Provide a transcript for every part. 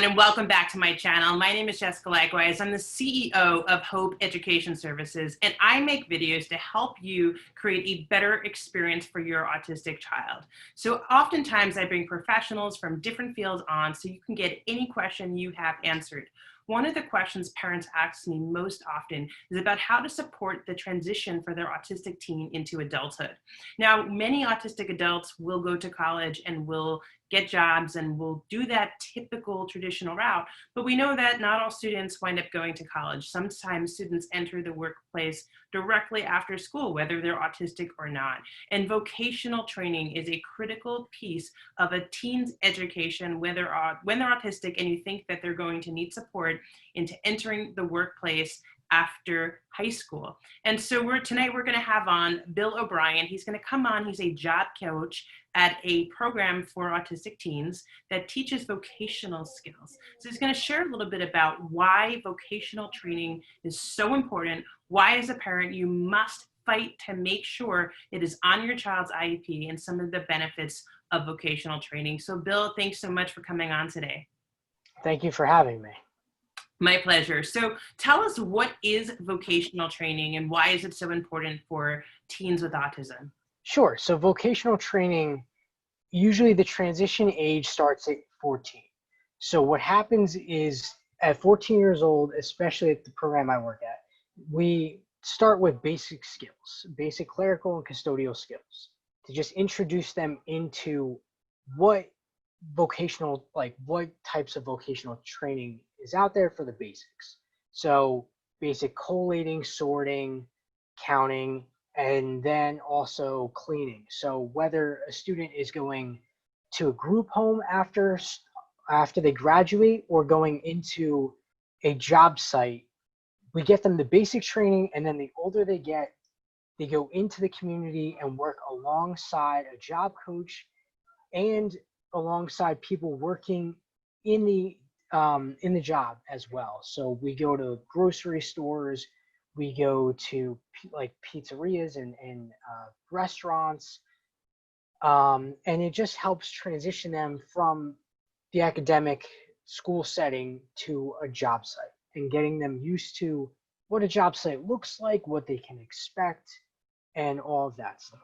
And welcome back to my channel. My name is Jessica Leichtweisz. I'm the CEO of Hope Education Services, and I make videos to help you create a better experience for your autistic child. So oftentimes I bring professionals from different fields on so you can get any question you have answered. One of the questions parents ask me most often is about how to support the transition for their autistic teen into adulthood. Now, many autistic adults will go to college and will get jobs and will do that typical traditional route, but we know that not all students wind up going to college. Sometimes students enter the workplace directly after school, whether they're autistic or not. And vocational training is a critical piece of a teen's education when they're autistic and you think that they're going to need support into entering the workplace after high school. And so tonight we're going to have on Bill O'Brien. He's going to come on. He's a job coach at a program for autistic teens that teaches vocational skills. So he's going to share a little bit about why vocational training is so important, why as a parent you must fight to make sure it is on your child's IEP, and some of the benefits of vocational training. So Bill, thanks so much for coming on today. Thank you for having me. My pleasure. So tell us, what is vocational training and why is it so important for teens with autism? Sure. So vocational training, usually the transition age starts at 14. So what happens is at 14 years old, especially at the program I work at, we start with basic skills, basic clerical and custodial skills, to just introduce them into what types of vocational training is out there for the basics. So basic collating, sorting, counting, and then also cleaning. So whether a student is going to a group home after they graduate or going into a job site, we get them the basic training, and then the older they get, they go into the community and work alongside a job coach and alongside people working in the job as well. So we go to grocery stores, we go to like pizzerias and restaurants, and it just helps transition them from the academic school setting to a job site and getting them used to what a job site looks like, what they can expect, and all of that stuff.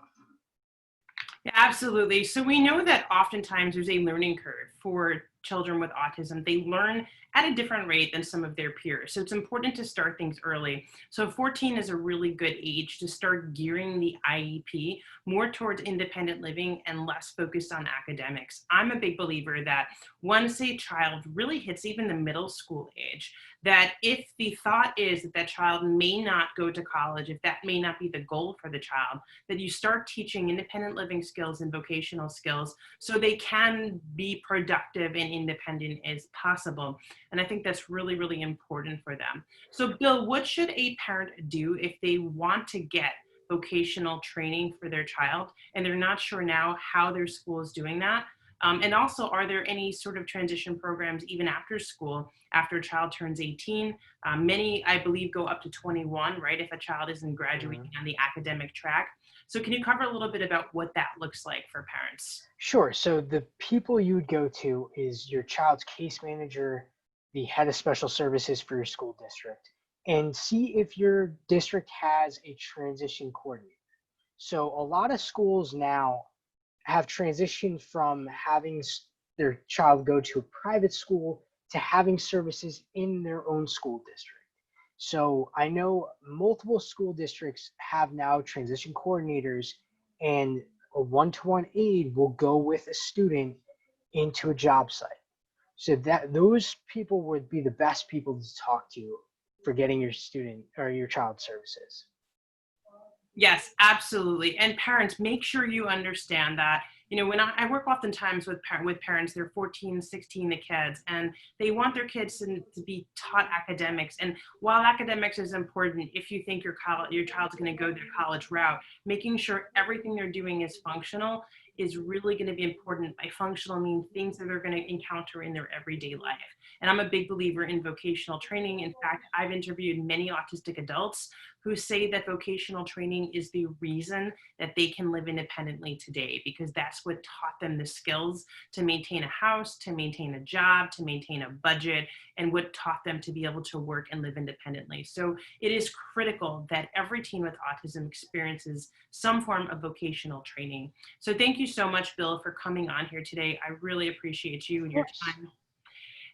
Yeah, absolutely. So we know that oftentimes there's a learning curve for children with autism. They learn at a different rate than some of their peers. So it's important to start things early. So 14 is a really good age to start gearing the IEP more towards independent living and less focused on academics. I'm a big believer that once a child really hits even the middle school age, that if the thought is that that child may not go to college, if that may not be the goal for the child, that you start teaching independent living skills and vocational skills so they can be productive and independent as possible. And I think that's really, really important for them. So Bill, what should a parent do if they want to get vocational training for their child and they're not sure now how their school is doing that? And also, are there any sort of transition programs even after school, after a child turns 18? Many, I believe, go up to 21, right, if a child isn't graduating on the academic track. So can you cover a little bit about what that looks like for parents? Sure. So the people you would go to is your child's case manager, the head of special services for your school district, and see if your district has a transition coordinator. So a lot of schools now have transitioned from having their child go to a private school to having services in their own school district. So I know multiple school districts have now transition coordinators, and a one-to-one aide will go with a student into a job site. So that those people would be the best people to talk to for getting your student or your child services. Yes, absolutely. And parents, make sure you understand that, you know, when I work oftentimes with parents, they're 14, 16, the kids, and they want their kids to be taught academics. And while academics is important, if you think your child's going to go the college route, making sure everything they're doing is functional is really going to be important. By functional, I mean things that they're going to encounter in their everyday life. And I'm a big believer in vocational training. In fact, I've interviewed many autistic adults who say that vocational training is the reason that they can live independently today, because that's what taught them the skills to maintain a house, to maintain a job, to maintain a budget, and what taught them to be able to work and live independently. So it is critical that every teen with autism experiences some form of vocational training. So thank you so much, Bill, for coming on here today. I really appreciate you and your time.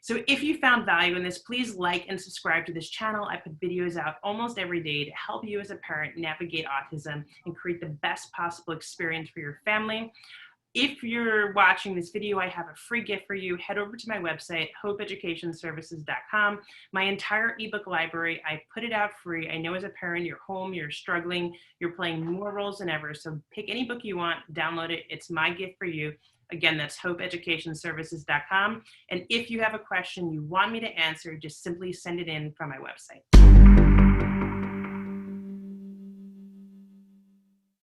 So if you found value in this, please like and subscribe to this channel. I put videos out almost every day to help you as a parent navigate autism and create the best possible experience for your family. If you're watching this video, I have a free gift for you. Head over to my website, hopeeducationservices.com. My entire ebook library, I put it out free. I know as a parent, you're home, you're struggling, you're playing more roles than ever. So pick any book you want, download it. It's my gift for you. Again, that's hopeeducationservices.com. And if you have a question you want me to answer, just simply send it in from my website.